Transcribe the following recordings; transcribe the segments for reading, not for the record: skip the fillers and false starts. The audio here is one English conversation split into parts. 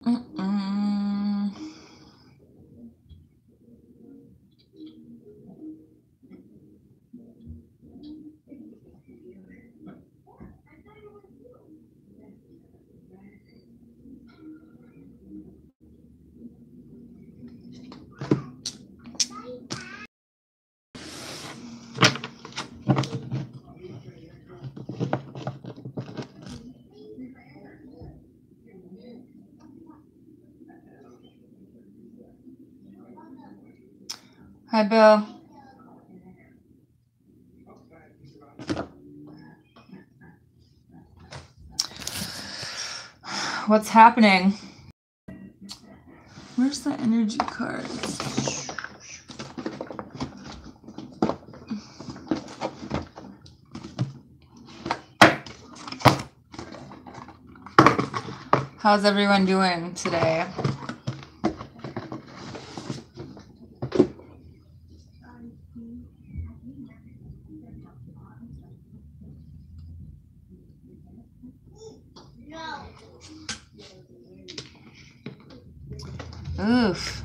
Mm-mm. Hi, Bill. What's happening? Where's the energy cards? How's everyone doing today? Oof.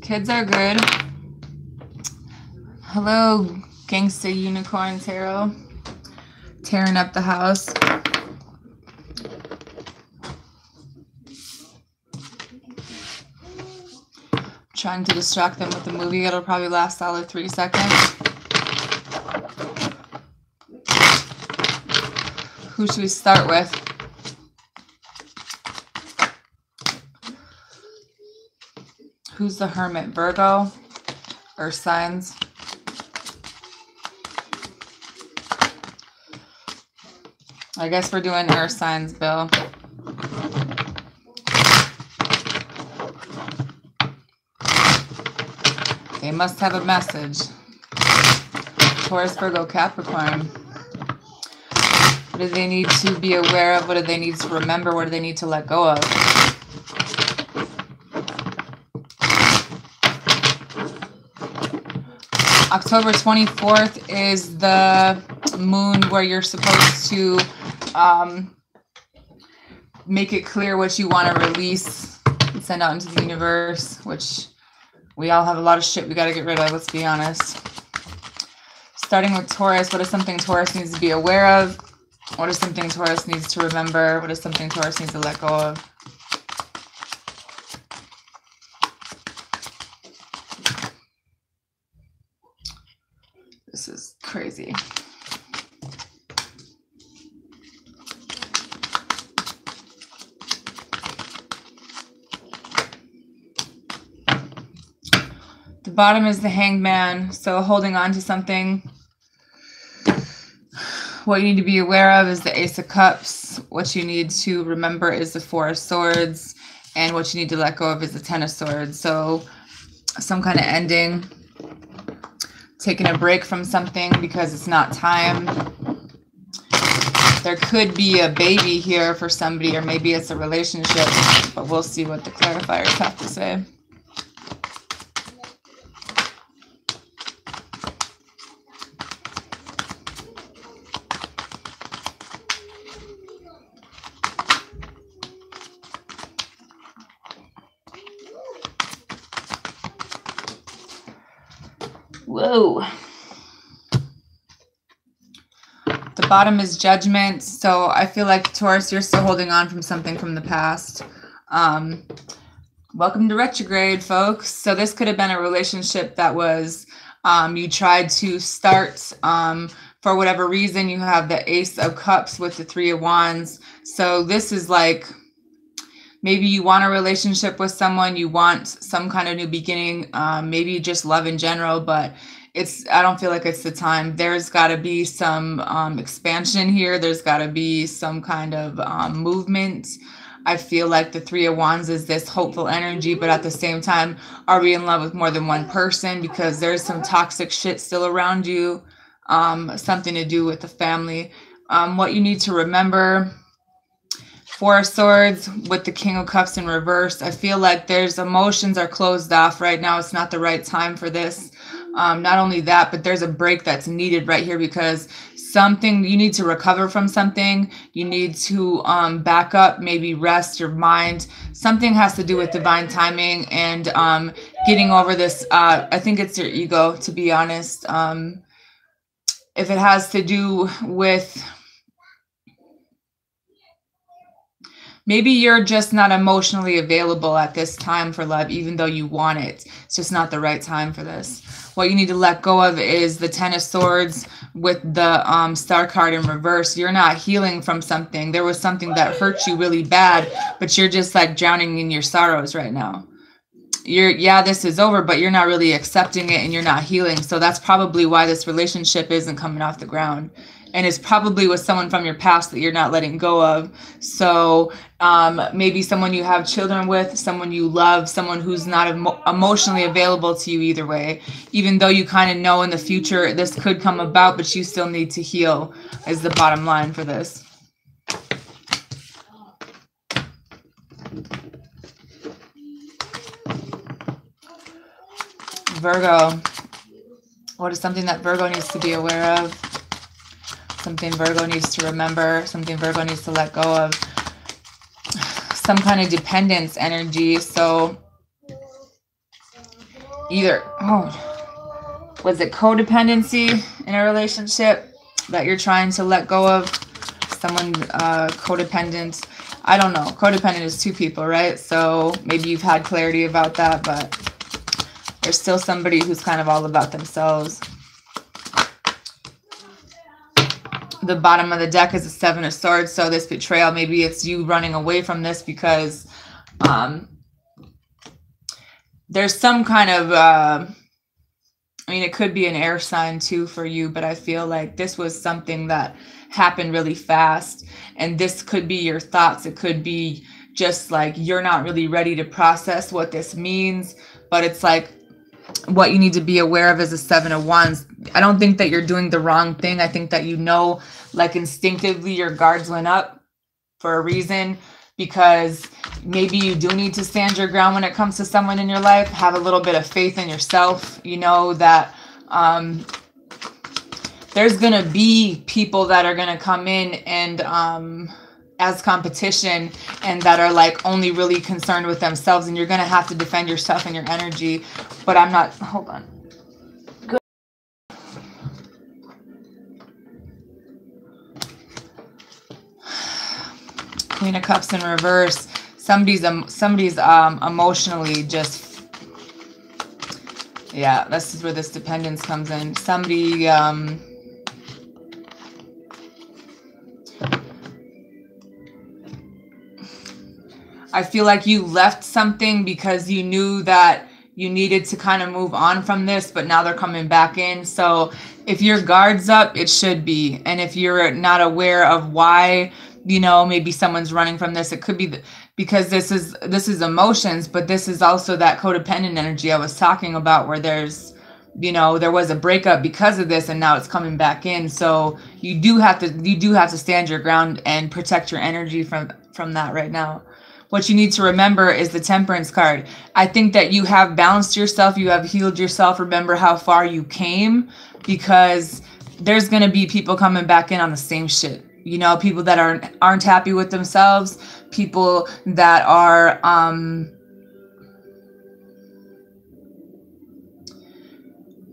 Kids are good. Hello, Gangsta Unicorn Tarot. Tearing up the house. Trying to distract them with the movie. It'll probably last solid 3 seconds. Who should we start with? Who's the Hermit? Virgo? Earth signs? I guess we're doing Earth signs, Bill. They must have a message. Taurus, Virgo, Capricorn. What do they need to be aware of? What do they need to remember? What do they need to let go of? October 24th is the moon where you're supposed to make it clear what you want to release and send out into the universe, which we all have a lot of shit we got to get rid of, let's be honest. Starting with Taurus, what is something Taurus needs to be aware of? What is something Taurus needs to remember? What is something Taurus needs to let go of? This is crazy. The bottom is the Hanged Man, so holding on to something. What you need to be aware of is the Ace of Cups. What you need to remember is the Four of Swords. And what you need to let go of is the Ten of Swords. So some kind of ending. Taking a break from something because it's not time. There could be a baby here for somebody, or maybe it's a relationship, but we'll see what the clarifiers have to say. Whoa. The bottom is Judgment. So I feel like, Taurus, you're still holding on from something from the past. Welcome to retrograde, folks. So this could have been a relationship that was, you tried to start, for whatever reason. You have the Ace of Cups with the Three of Wands. So this is like, maybe you want a relationship with someone, you want some kind of new beginning, maybe just love in general, but I don't feel like it's the time. There's got to be some expansion here. There's got to be some kind of movement. I feel like the Three of Wands is this hopeful energy, but at the same time, are we in love with more than one person? Because there's some toxic shit still around you, something to do with the family. What you need to remember, Four of Swords with the King of Cups in reverse. I feel like there's emotions are closed off right now. It's not the right time for this. Not only that, but there's a break that's needed right here because something, you need to recover from something. You need to back up, maybe rest your mind. Something has to do with divine timing and getting over this. I think it's your ego, to be honest. If it has to do with, maybe you're just not emotionally available at this time for love, even though you want it. It's just not the right time for this. What you need to let go of is the Ten of Swords with the Star card in reverse. You're not healing from something. There was something that hurt you really bad, but you're just like drowning in your sorrows right now. Yeah, this is over, but you're not really accepting it and you're not healing. So that's probably why this relationship isn't coming off the ground. And it's probably with someone from your past that you're not letting go of. So maybe someone you have children with, someone you love, someone who's not emotionally available to you either way. Even though you kind of know in the future this could come about, but you still need to heal is the bottom line for this. Virgo. What is something that Virgo needs to be aware of? Something Virgo needs to remember, something Virgo needs to let go of. Some kind of dependence energy. So either, was it codependency in a relationship that you're trying to let go of? Someone codependent. I don't know. Codependent is two people, right? So maybe you've had clarity about that, but there's still somebody who's kind of all about themselves. The bottom of the deck is a Seven of Swords. So this betrayal, maybe it's you running away from this because there's some kind of, I mean, it could be an air sign too for you, but I feel like this was something that happened really fast. And this could be your thoughts. It could be just like you're not really ready to process what this means, but it's like, what you need to be aware of is the Seven of Wands. I don't think that you're doing the wrong thing. I think that, you know, like instinctively your guards went up for a reason, because maybe you do need to stand your ground when it comes to someone in your life. Have a little bit of faith in yourself. You know that there's going to be people that are going to come in and as competition and that are like only really concerned with themselves, and you're going to have to defend yourself and your energy. But I'm not, hold on. Good. Queen of Cups in reverse. Somebody's emotionally just, yeah, this is where this dependence comes in. Somebody I feel like you left something because you knew that you needed to kind of move on from this, but now they're coming back in. So if your guard's up, it should be. And if you're not aware of why, you know, maybe someone's running from this, it could be because this is emotions, but this is also that codependent energy I was talking about, where there's, you know, there was a breakup because of this and now it's coming back in. So you do have to stand your ground and protect your energy from that right now. What you need to remember is the Temperance card. I think that you have balanced yourself. You have healed yourself. Remember how far you came, because there's going to be people coming back in on the same shit. You know, people that aren't happy with themselves, people that are,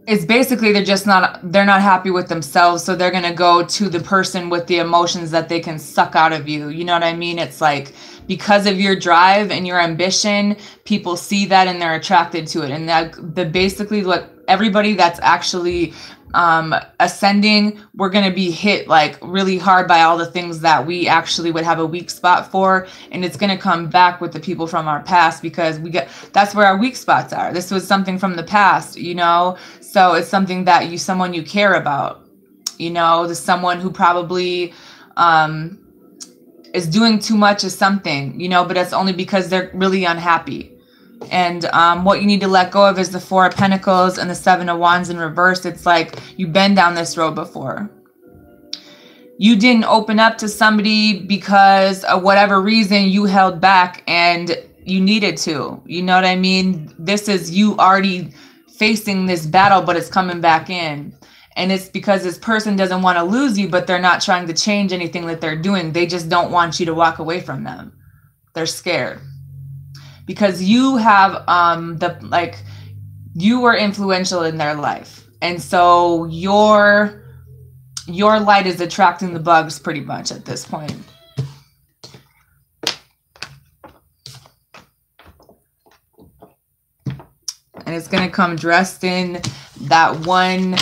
it's basically they're not happy with themselves. So they're going to go to the person with the emotions that they can suck out of you. You know what I mean? It's like, because of your drive and your ambition, people see that and they're attracted to it. And that basically, like, everybody that's actually ascending, we're going to be hit like really hard by all the things that we actually would have a weak spot for. And it's going to come back with the people from our past, because that's where our weak spots are. This was something from the past, you know? So it's something that someone you care about, you know, there's someone who probably, is doing too much of something, you know, but that's only because they're really unhappy. And what you need to let go of is the Four of Pentacles and the Seven of Wands in reverse. It's like you've been down this road before. You didn't open up to somebody because of whatever reason you held back and you needed to. You know what I mean? This is you already facing this battle, but it's coming back in. And it's because this person doesn't want to lose you, but they're not trying to change anything that they're doing. They just don't want you to walk away from them. They're scared because you have you were influential in their life. And so your light is attracting the bugs pretty much at this point. And it's going to come dressed in that one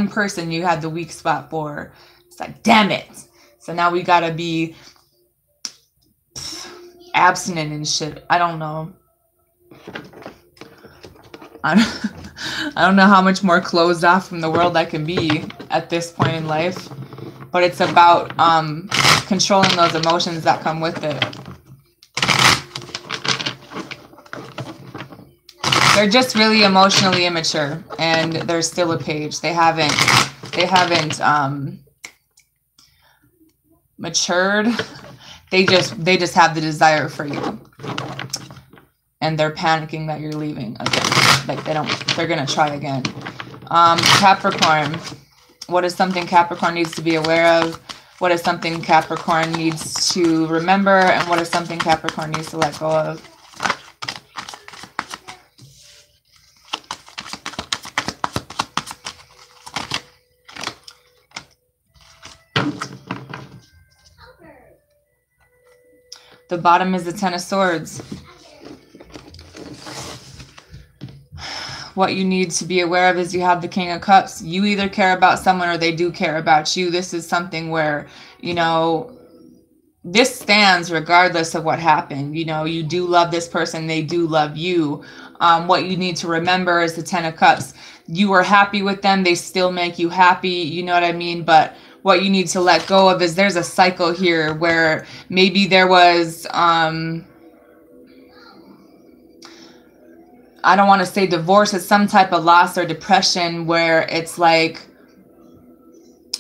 person you had the weak spot for. It's like, damn it. So now we got to be abstinent and shit. I don't know. I don't know how much more closed off from the world I can be at this point in life. But it's about controlling those emotions that come with it. They're just really emotionally immature, and they're still a page. They haven't matured. They just have the desire for you, and they're panicking that you're leaving again. Like they're gonna try again. Capricorn. What is something Capricorn needs to be aware of? What is something Capricorn needs to remember? And what is something Capricorn needs to let go of? The bottom is the Ten of Swords. What you need to be aware of is you have the King of Cups. You either care about someone or they do care about you. This is something where, this stands regardless of what happened. You do love this person. They do love you. What you need to remember is the Ten of Cups. You were happy with them. They still make you happy. You know what I mean? But what you need to let go of is there's a cycle here where maybe there was, I don't want to say divorce, it's some type of loss or depression where it's like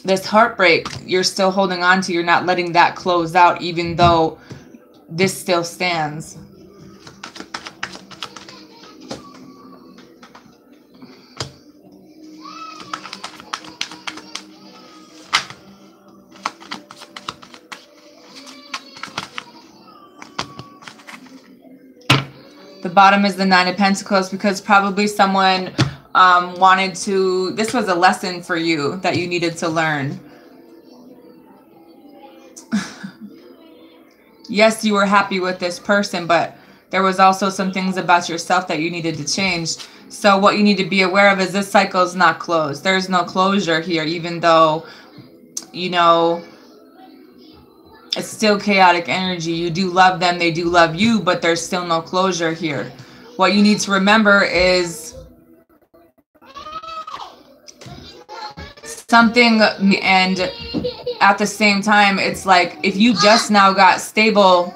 this heartbreak you're still holding on to. You're not letting that close out, even though this still stands. The bottom is the Nine of Pentacles because probably someone wanted to, this was a lesson for you that you needed to learn. Yes, you were happy with this person, but there was also some things about yourself that you needed to change. So what you need to be aware of is this cycle is not closed. There's no closure here, even though, it's still chaotic energy. You do love them. They do love you, but there's still no closure here. What you need to remember is something, and at the same time, it's like if you just now got stable,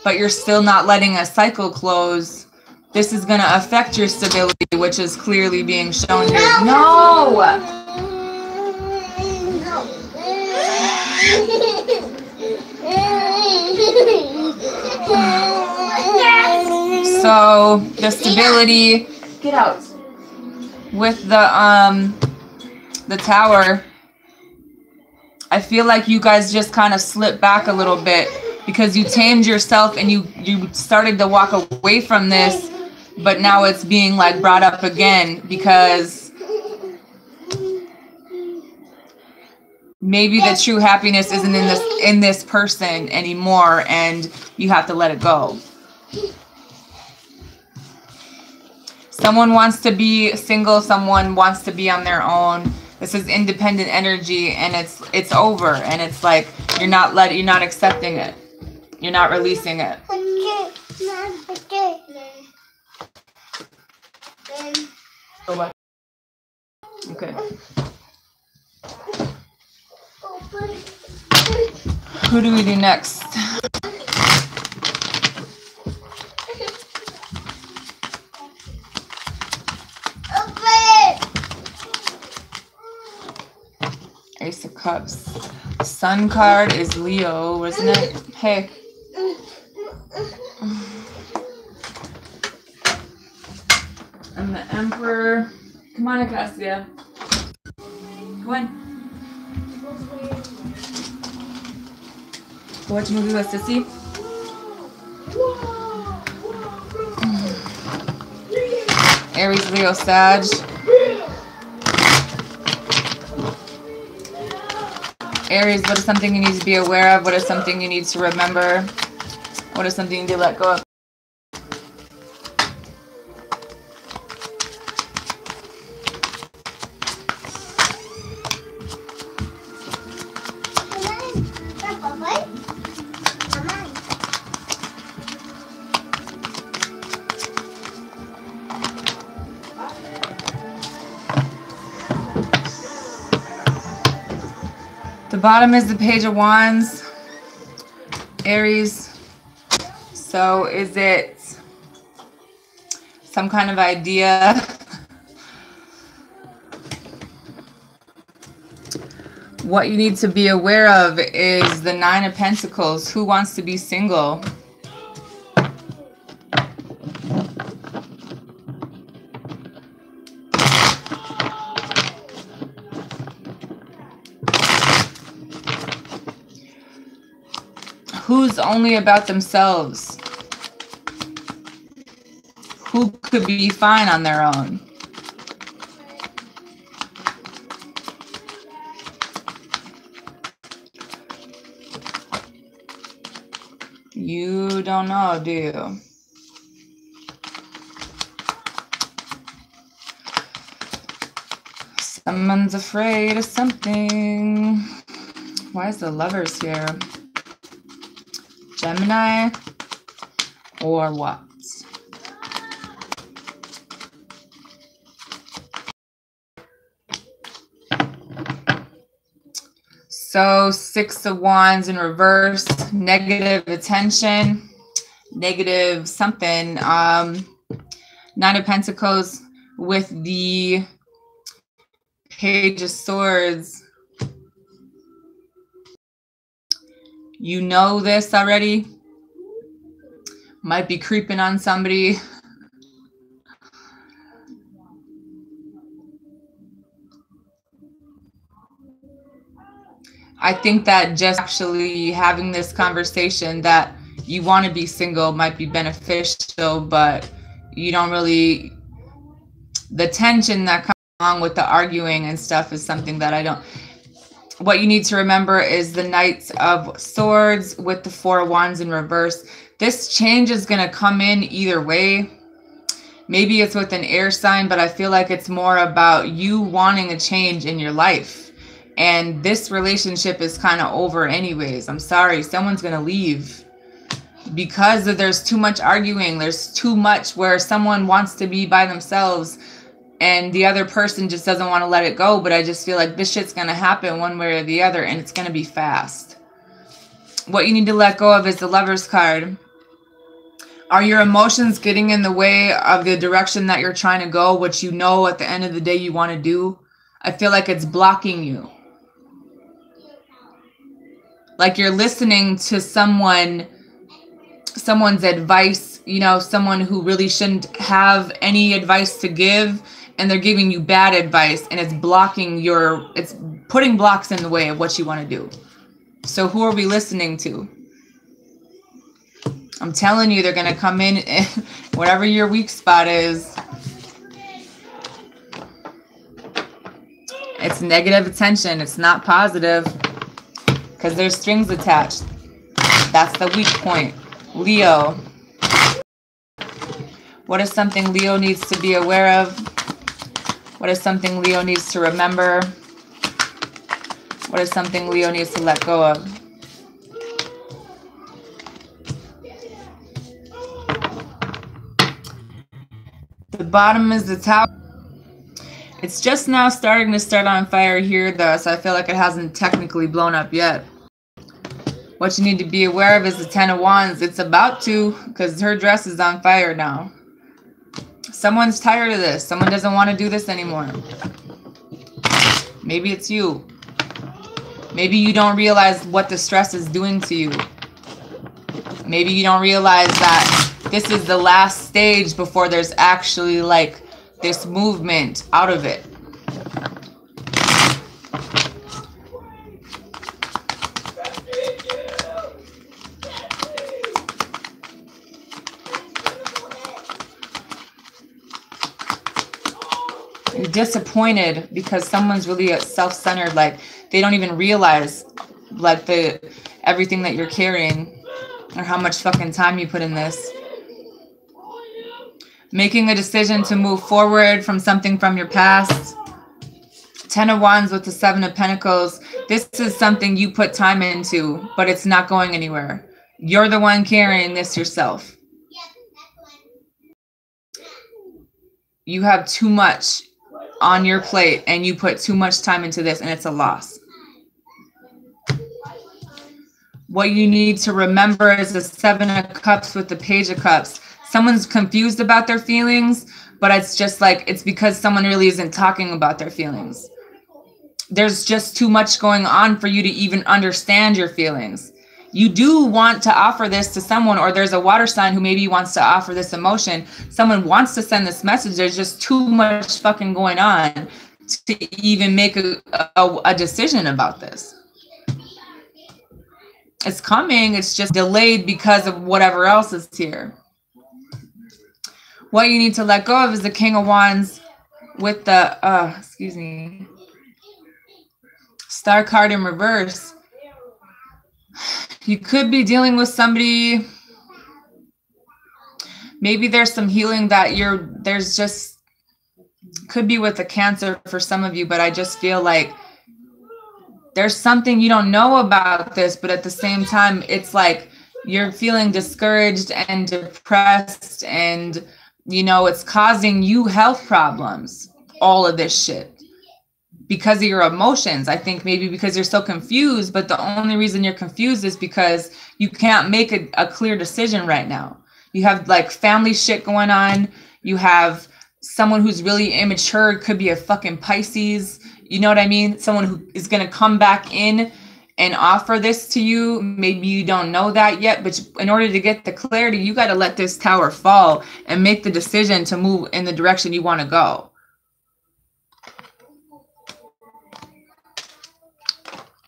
but you're still not letting a cycle close, this is going to affect your stability, which is clearly being shown here. No! So the stability, get out, with the Tower, I feel like you guys just kind of slipped back a little bit because you tamed yourself and you started to walk away from this, but now it's being like brought up again because maybe the true happiness isn't in this person anymore, and you have to let it go. Someone wants to be single, someone wants to be on their own. This is independent energy, and it's over, and it's like you're not accepting it. You're not releasing it. Okay. Who do we do next? Ace of Cups. Sun card is Leo, isn't it? Hey. And the Emperor. Come on, Acacia. Come on. Watch movie with Sissy. Aries, Leo, Sag. Aries, what is something you need to be aware of? What is something you need to remember? What is something you need to let go of? The bottom is the Page of Wands, Aries. So is it some kind of idea? What you need to be aware of is the Nine of Pentacles. Who wants to be single? Who's only about themselves? Who could be fine on their own? You don't know, do you? Someone's afraid of something. Why is the Lovers here? Gemini or what? So Six of Wands in reverse, negative attention, negative something. Nine of Pentacles with the Page of Swords. You know this already. Might be creeping on somebody. I think that just actually having this conversation that you want to be single might be beneficial, but you don't really, the tension that comes along with the arguing and stuff is something that I don't. What you need to remember is the Knight of Swords with the Four of Wands in reverse. This change is going to come in either way. Maybe it's with an air sign, but I feel like it's more about you wanting a change in your life. And this relationship is kind of over anyways. I'm sorry, someone's going to leave. Because there's too much arguing. There's too much where someone wants to be by themselves and the other person just doesn't want to let it go. But I just feel like this shit's going to happen one way or the other, and it's going to be fast. What you need to let go of is the Lovers card. Are your emotions getting in the way of the direction that you're trying to go, which you know at the end of the day you want to do? I feel like it's blocking you. Like you're listening to someone's advice, you know, someone who really shouldn't have any advice to give, and they're giving you bad advice, and it's blocking it's putting blocks in the way of what you want to do. So who are we listening to? I'm telling you, they're going to come in, whatever your weak spot is. It's negative attention. It's not positive because there's strings attached. That's the weak point. Leo. What is something Leo needs to be aware of? What is something Leo needs to remember? What is something Leo needs to let go of? The bottom is the Tower. It's just now starting to start on fire here, though, so I feel like it hasn't technically blown up yet. What you need to be aware of is the Ten of Wands. It's about to, because her dress is on fire now. Someone's tired of this. Someone doesn't want to do this anymore. Maybe it's you. Maybe you don't realize what the stress is doing to you. Maybe you don't realize that this is the last stage before there's actually like this movement out of it. You're disappointed because someone's really self-centered, like they don't even realize like everything that you're carrying or how much fucking time you put in this. Making a decision to move forward from something from your past. 10 of Wands with the 7 of Pentacles. This is something you put time into, but it's not going anywhere. You're the one carrying this yourself. You have too much on your plate and you put too much time into this, and it's a loss. What you need to remember is the 7 of Cups with the Page of Cups. Someone's confused about their feelings, but it's just like, it's because someone really isn't talking about their feelings. There's just too much going on for you to even understand your feelings. You do want to offer this to someone, or there's a water sign who maybe wants to offer this emotion. Someone wants to send this message. There's just too much fucking going on to even make a decision about this. It's coming. It's just delayed because of whatever else is here. What you need to let go of is the King of Wands with the, Star card in reverse. You could be dealing with somebody. Maybe there's some healing that could be with a Cancer for some of you, but I just feel like there's something you don't know about this, but at the same time, it's like you're feeling discouraged and depressed, and, you know, it's causing you health problems, all of this shit. Because of your emotions. I think maybe because you're so confused, but the only reason you're confused is because you can't make a clear decision right now. You have like family shit going on. You have someone who's really immature, could be a fucking Pisces. You know what I mean? Someone who is going to come back in and offer this to you. Maybe you don't know that yet, but in order to get the clarity, you got to let this tower fall and make the decision to move in the direction you want to go.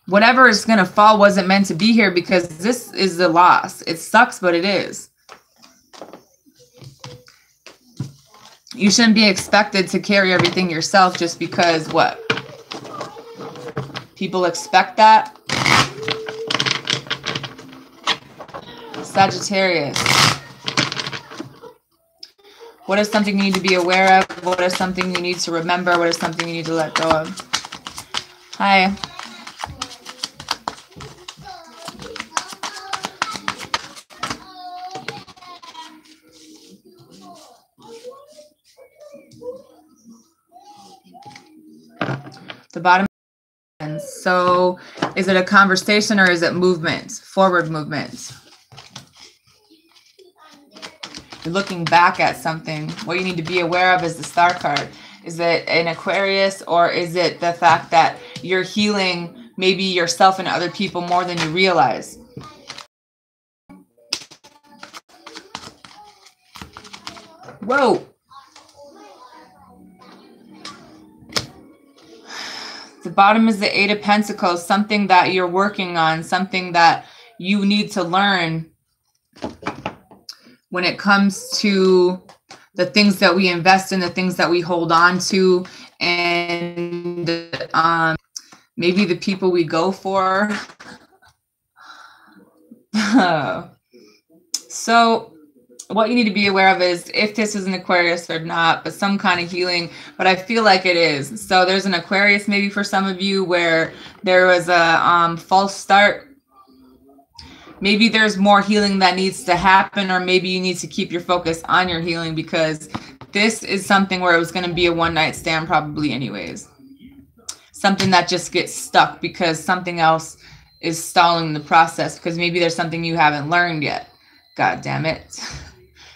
Whatever is going to fall wasn't meant to be here, because this is the loss. It sucks, but it is. You shouldn't be expected to carry everything yourself just because what? People expect that. Sagittarius. What is something you need to be aware of? What is something you need to remember? What is something you need to let go of? Hi. The bottom. So is it a conversation or is it movement? Forward movement. You're looking back at something. What you need to be aware of is the Star card. Is it an Aquarius, or is it the fact that you're healing maybe yourself and other people more than you realize? Whoa. The bottom is the 8 of Pentacles, something that you're working on, something that you need to learn when it comes to the things that we invest in, the things that we hold on to, and maybe the people we go for. So what you need to be aware of is if this is an Aquarius or not, but some kind of healing, but I feel like it is. So there's an Aquarius maybe for some of you where there was a false start. Maybe there's more healing that needs to happen, or maybe you need to keep your focus on your healing, because this is something where it was going to be a one-night stand probably anyways. Something that just gets stuck because something else is stalling the process, because maybe there's something you haven't learned yet. God damn it.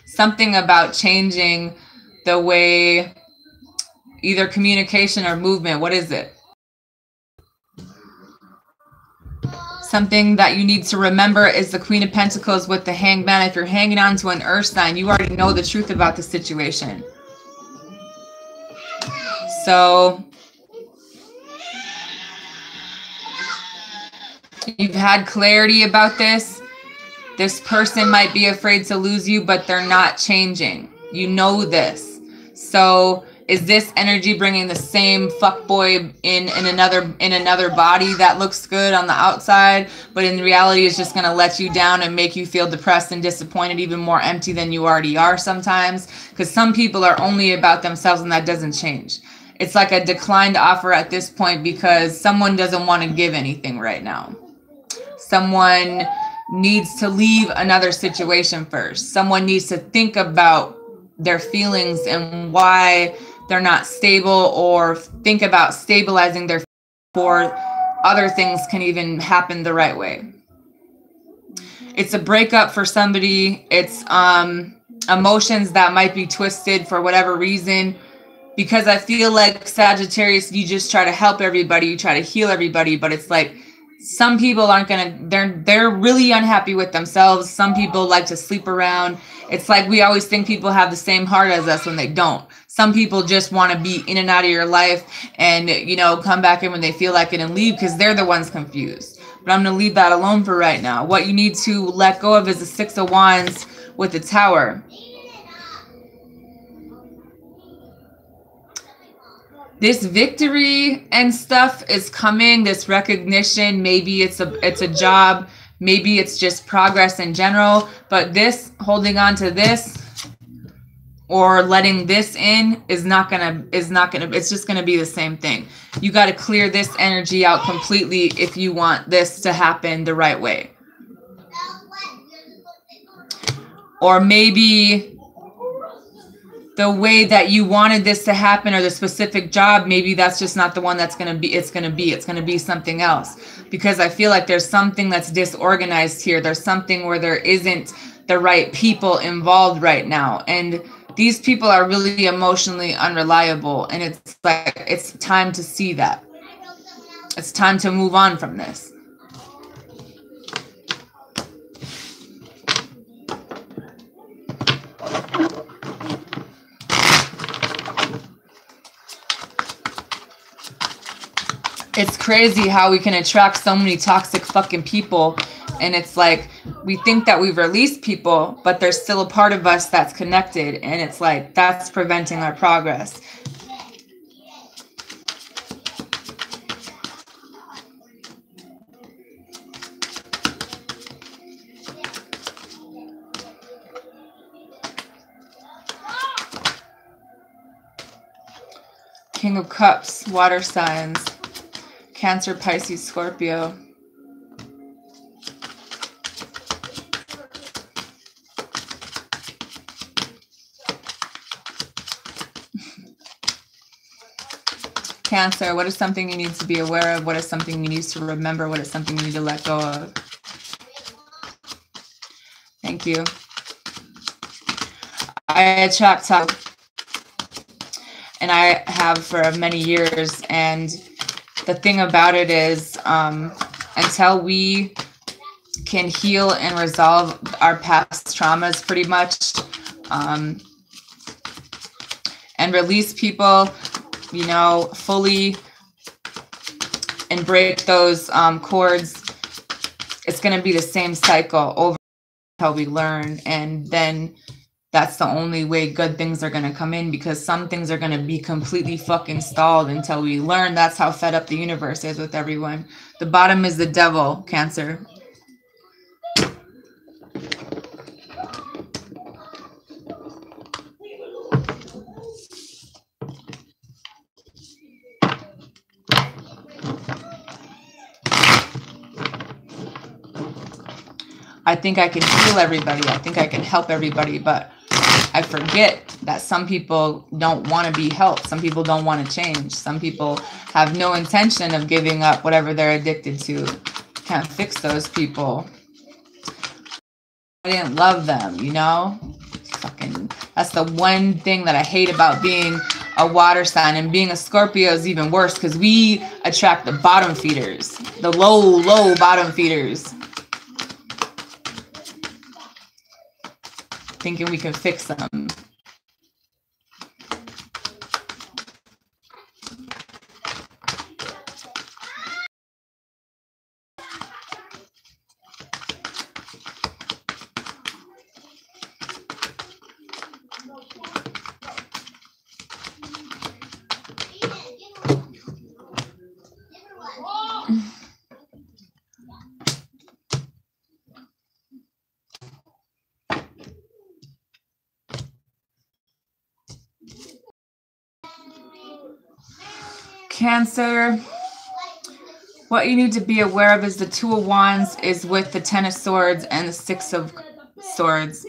Something about changing the way, either communication or movement. What is it? Something that you need to remember is the Queen of Pentacles with the Hangman. If you're hanging on to an earth sign, you already know the truth about the situation. So you've had clarity about this. This person might be afraid to lose you, but they're not changing. You know this. So is this energy bringing the same fuckboy in another body that looks good on the outside, but in reality is just going to let you down and make you feel depressed and disappointed, even more empty than you already are sometimes? Because some people are only about themselves, and that doesn't change. It's like a declined offer at this point because someone doesn't want to give anything right now. Someone needs to leave another situation first. Someone needs to think about their feelings and why they're not stable, or think about stabilizing their before other things can even happen the right way. It's a breakup for somebody. It's emotions that might be twisted for whatever reason, because I feel like Sagittarius, you just try to help everybody, you try to heal everybody, but it's like some people aren't gonna, they're really unhappy with themselves. Some people like to sleep around. It's like we always think people have the same heart as us when they don't. Some people just want to be in and out of your life and, you know, come back in when they feel like it and leave because they're the ones confused. But I'm going to leave that alone for right now. What you need to let go of is the Six of Wands with the Tower. This victory and stuff is coming, this recognition. Maybe it's a job, maybe it's just progress in general, but this, holding on to this or letting this in is not gonna, it's just gonna be the same thing. You got to clear this energy out completely if you want this to happen the right way. Or maybe the way that you wanted this to happen, or the specific job, maybe that's just not the one that's going to be, it's going to be something else. Because I feel like there's something that's disorganized here. There's something where there isn't the right people involved right now. And these people are really emotionally unreliable. And it's like, it's time to see that. It's time to move on from this. It's crazy how we can attract so many toxic fucking people. And it's like, we think that we've released people, but there's still a part of us that's connected. And it's like, that's preventing our progress. King of Cups, water signs. Cancer, Pisces, Scorpio. Cancer, what is something you need to be aware of? What is something you need to remember? What is something you need to let go of? Thank you. I attract top, and I have for many years, and the thing about it is, until we can heal and resolve our past traumas pretty much, and release people, you know, fully, and break those cords, it's going to be the same cycle over until we learn. And then that's the only way good things are going to come in, because some things are going to be completely fucking stalled until we learn. That's how fed up the universe is with everyone. The bottom is the devil, Cancer. I think I can heal everybody. I think I can help everybody, but I forget that some people don't want to be helped. Some people don't want to change. Some people have no intention of giving up whatever they're addicted to. Can't fix those people. I didn't love them, you know? Fucking, that's the one thing that I hate about being a water sign, and being a Scorpio is even worse because we attract the bottom feeders, the low bottom feeders. Thinking we can fix them. Cancer, what you need to be aware of is the Two of Wands is with the Ten of Swords and the Six of Swords.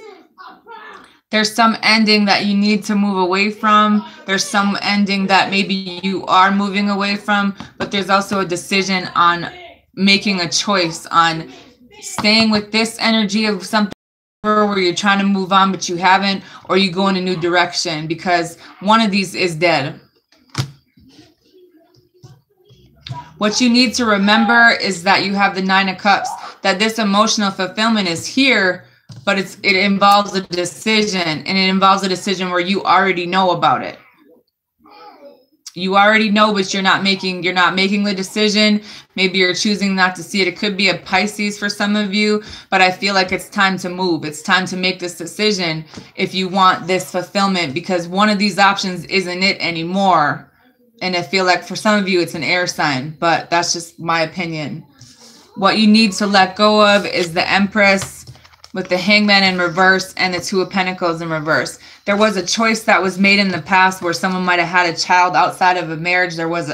There's some ending that you need to move away from. There's some ending that maybe you are moving away from, but there's also a decision on making a choice on staying with this energy of something where you're trying to move on, but you haven't, or you go in a new direction, because one of these is dead. What you need to remember is that you have the Nine of Cups, that this emotional fulfillment is here, but it involves a decision, and it involves a decision where you already know about it. You already know, but you're not making the decision. Maybe you're choosing not to see it. It could be a Pisces for some of you, but I feel like it's time to move. It's time to make this decision if you want this fulfillment, because one of these options isn't it anymore. And I feel like for some of you, it's an air sign, but that's just my opinion. What you need to let go of is the Empress with the Hangman in reverse and the Two of Pentacles in reverse. There was a choice that was made in the past where someone might have had a child outside of a marriage. There was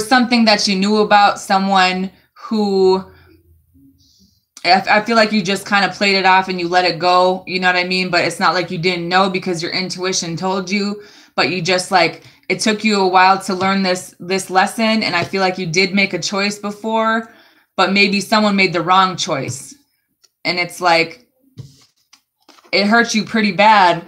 something that you knew about someone who, I feel like you just kind of played it off and you let it go. You know what I mean? But it's not like you didn't know, because your intuition told you, but you just like, it took you a while to learn this lesson. And I feel like you did make a choice before, but maybe someone made the wrong choice. And it's like, it hurt you pretty bad,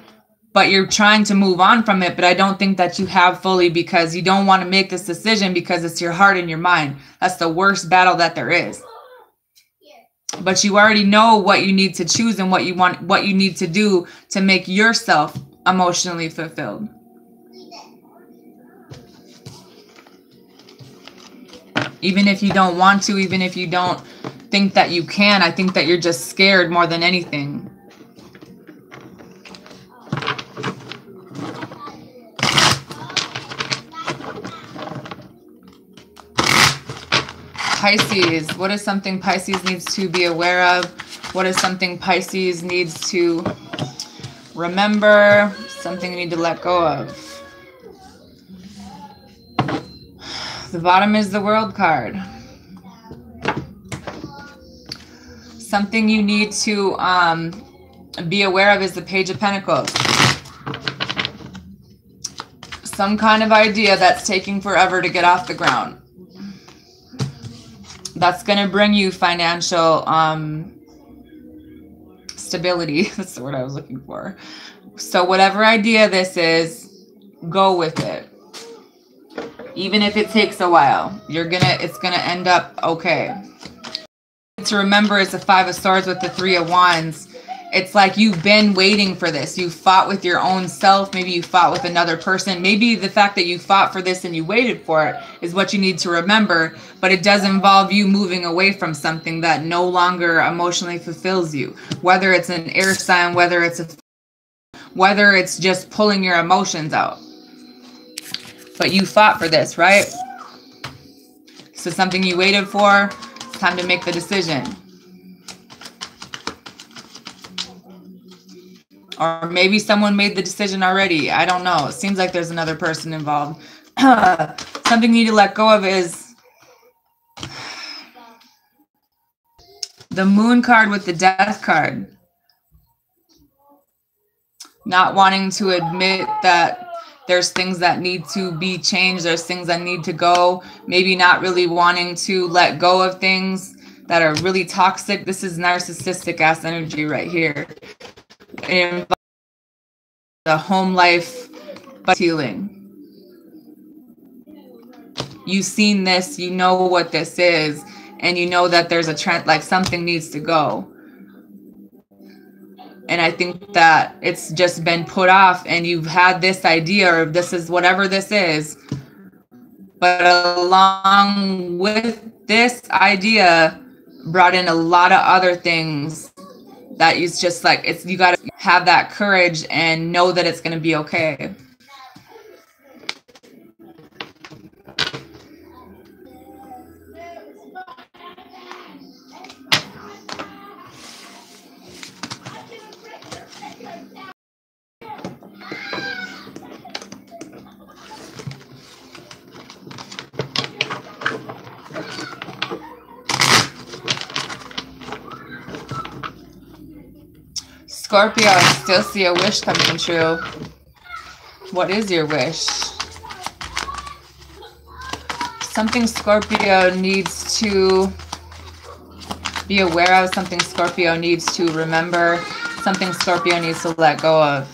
but you're trying to move on from it. But I don't think that you have fully, because you don't want to make this decision because it's your heart and your mind. That's the worst battle that there is. But you already know what you need to choose and what you want, what you need to do to make yourself emotionally fulfilled. Even if you don't want to, even if you don't think that you can, I think that you're just scared more than anything. Pisces, what is something Pisces needs to be aware of? What is something Pisces needs to remember? Something you need to let go of. The bottom is the World card. Something you need to be aware of is the Page of Pentacles. Some kind of idea that's taking forever to get off the ground. That's going to bring you financial stability. That's the word I was looking for. So whatever idea this is, go with it. Even if it takes a while, it's gonna end up okay. To remember, it's the Five of Swords with the Three of Wands. It's like you've been waiting for this. You fought with your own self. Maybe you fought with another person. Maybe the fact that you fought for this and you waited for it is what you need to remember. But it does involve you moving away from something that no longer emotionally fulfills you. Whether it's an air sign, whether it's just pulling your emotions out. But you fought for this, right? So something you waited for, it's time to make the decision. Or maybe someone made the decision already. I don't know. It seems like there's another person involved. Something you need to let go of is the Moon card with the Death card. Not wanting to admit that there's things that need to be changed. There's things that need to go. Maybe not really wanting to let go of things that are really toxic. This is narcissistic ass energy right here. It involves the home life but healing. You've seen this. You know what this is. And you know that there's a trend, like something needs to go. And I think that it's just been put off, and you've had this idea of this is whatever this is. But along with this idea brought in a lot of other things that it's just like, you got to have that courage and know that it's going to be okay. Scorpio, I still see a wish coming true. What is your wish? Something Scorpio needs to be aware of, something Scorpio needs to remember, something Scorpio needs to let go of.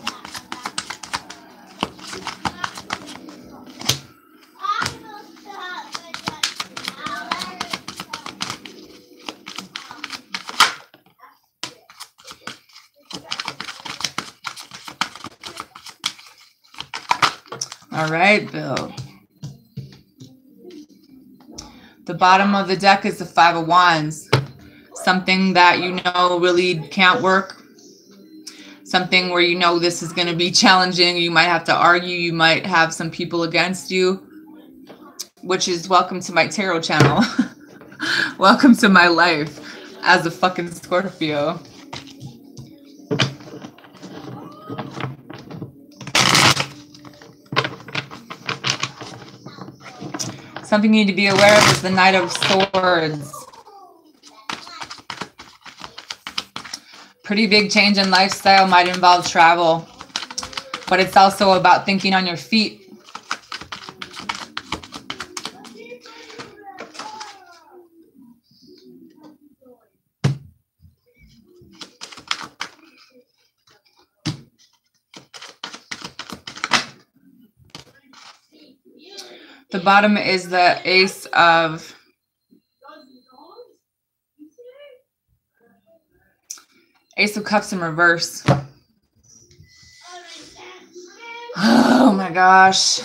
All right, Bill. The bottom of the deck is the Five of Wands. Something that you know really can't work. Something where you know this is going to be challenging. You might have to argue. You might have some people against you. Which is welcome to my tarot channel. Welcome to my life as a fucking Scorpio. Something you need to be aware of is the Knight of Swords. Pretty big change in lifestyle, might involve travel, but it's also about thinking on your feet. The bottom is the Ace of Cups in reverse. Oh my gosh.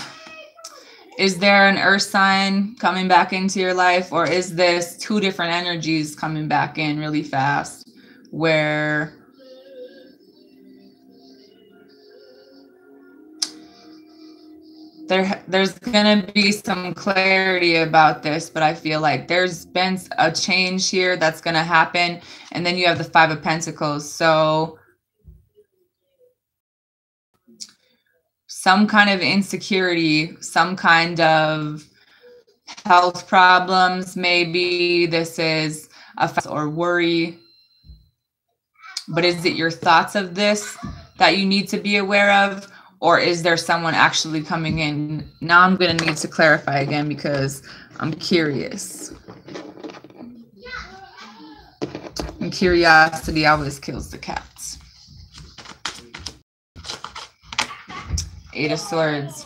Is there an earth sign coming back into your life, or is this two different energies coming back in really fast where there's going to be some clarity about this, but I feel like there's been a change here that's going to happen. And then you have the Five of Pentacles. So some kind of insecurity, some kind of health problems. Maybe this is a or worry. But is it your thoughts of this that you need to be aware of? Or is there someone actually coming in? Now I'm going to need to clarify again because I'm curious. And curiosity always kills the cats. Eight of Swords.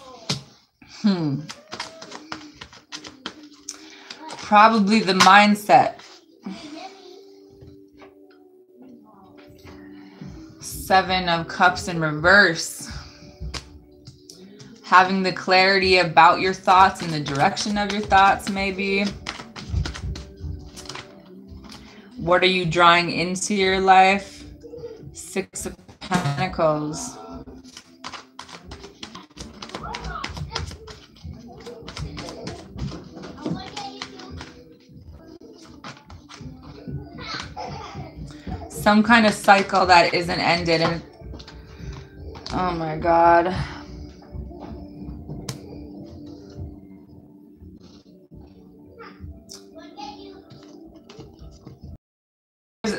Probably the mindset. Seven of Cups in reverse. Having the clarity about your thoughts and the direction of your thoughts, maybe. What are you drawing into your life? Six of Pentacles. Some kind of cycle that isn't ended. And oh my God.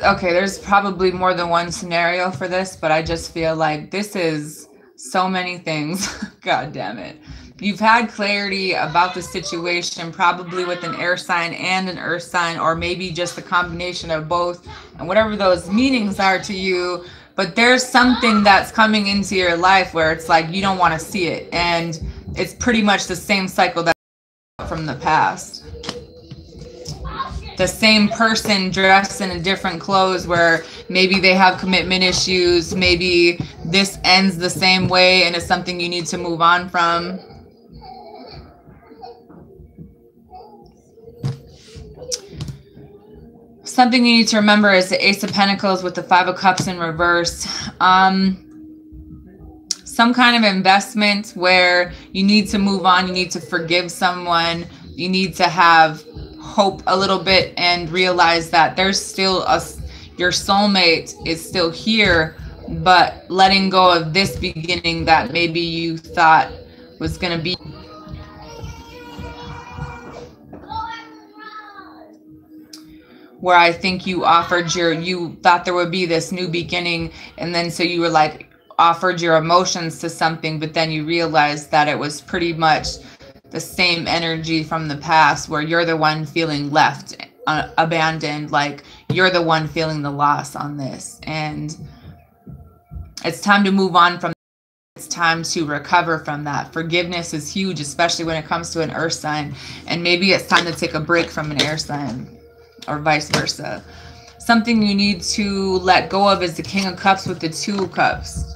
Okay, there's probably more than one scenario for this, but I just feel like this is so many things. God damn it. You've had clarity about the situation, probably with an air sign and an earth sign, or maybe just a combination of both, and whatever those meanings are to you. But there's something that's coming into your life where it's like you don't want to see it. And it's pretty much the same cycle that from the past. The same person dressed in a different clothes where maybe they have commitment issues. Maybe this ends the same way and it's something you need to move on from. Something you need to remember is the Ace of Pentacles with the Five of Cups in reverse. Some kind of investment where you need to move on. You need to forgive someone. You need to have hope a little bit and realize that there's still your soulmate is still here, but letting go of this beginning that maybe you thought was going to be. where I think you offered you thought there would be this new beginning, and then so you were like offered your emotions to something, but then you realized that it was pretty much the same energy from the past, where you're the one feeling left, abandoned, like you're the one feeling the loss on this, and it's time to move on from. It's time to recover from that. Forgiveness is huge, especially when it comes to an earth sign, and maybe it's time to take a break from an air sign, or vice versa. Something you need to let go of is the King of Cups with the Two of Cups.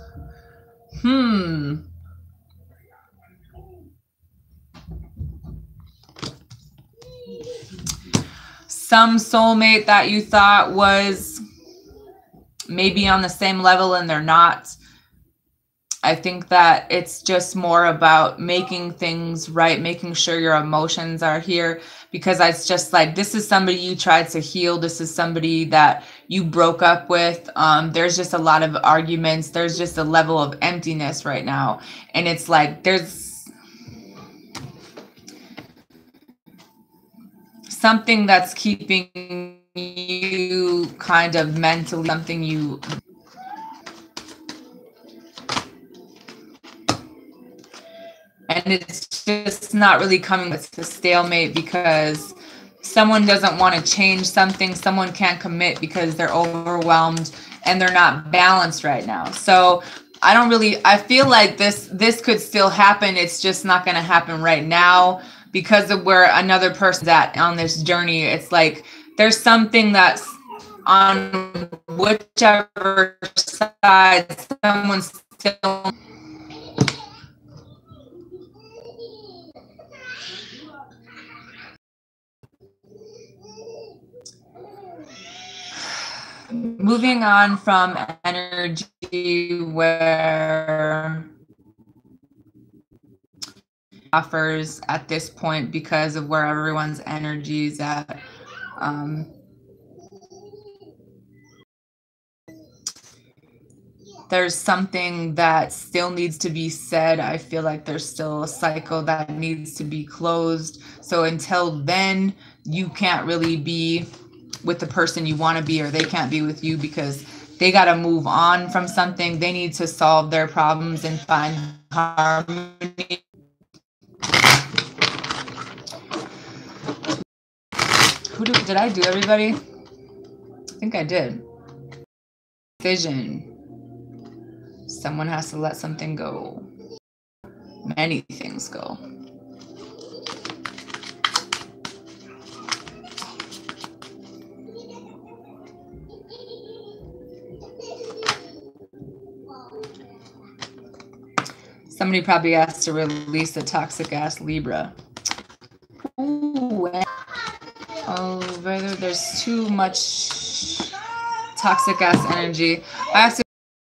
Some soulmate that you thought was maybe on the same level and they're not. I think that it's just more about making things right, making sure your emotions are here, because it's just like, this is somebody you tried to heal. This is somebody that you broke up with. There's just a lot of arguments. There's just a level of emptiness right now. And it's like, there's something that's keeping you kind of mentally, something you... And it's just not really coming to stalemate, because someone doesn't want to change something. Someone can't commit because they're overwhelmed and they're not balanced right now. So I feel like this could still happen. It's just not going to happen right now because of where another person's at on this journey. It's like there's something that's on whichever side someone's still... Moving on from energy where offers at this point, because of where everyone's energy is at. There's something that still needs to be said. I feel like there's still a cycle that needs to be closed. So until then, you can't really be with the person you want to be, or they can't be with you, because they got to move on from something. They need to solve their problems and find harmony. Did I do everybody? I think I did. Vision. Someone has to let something go. Many things go. Somebody probably has to release the toxic ass Libra. Ooh, oh, brother, there's too much toxic ass energy.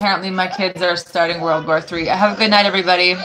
Apparently my kids are starting World War III. Have a good night, everybody.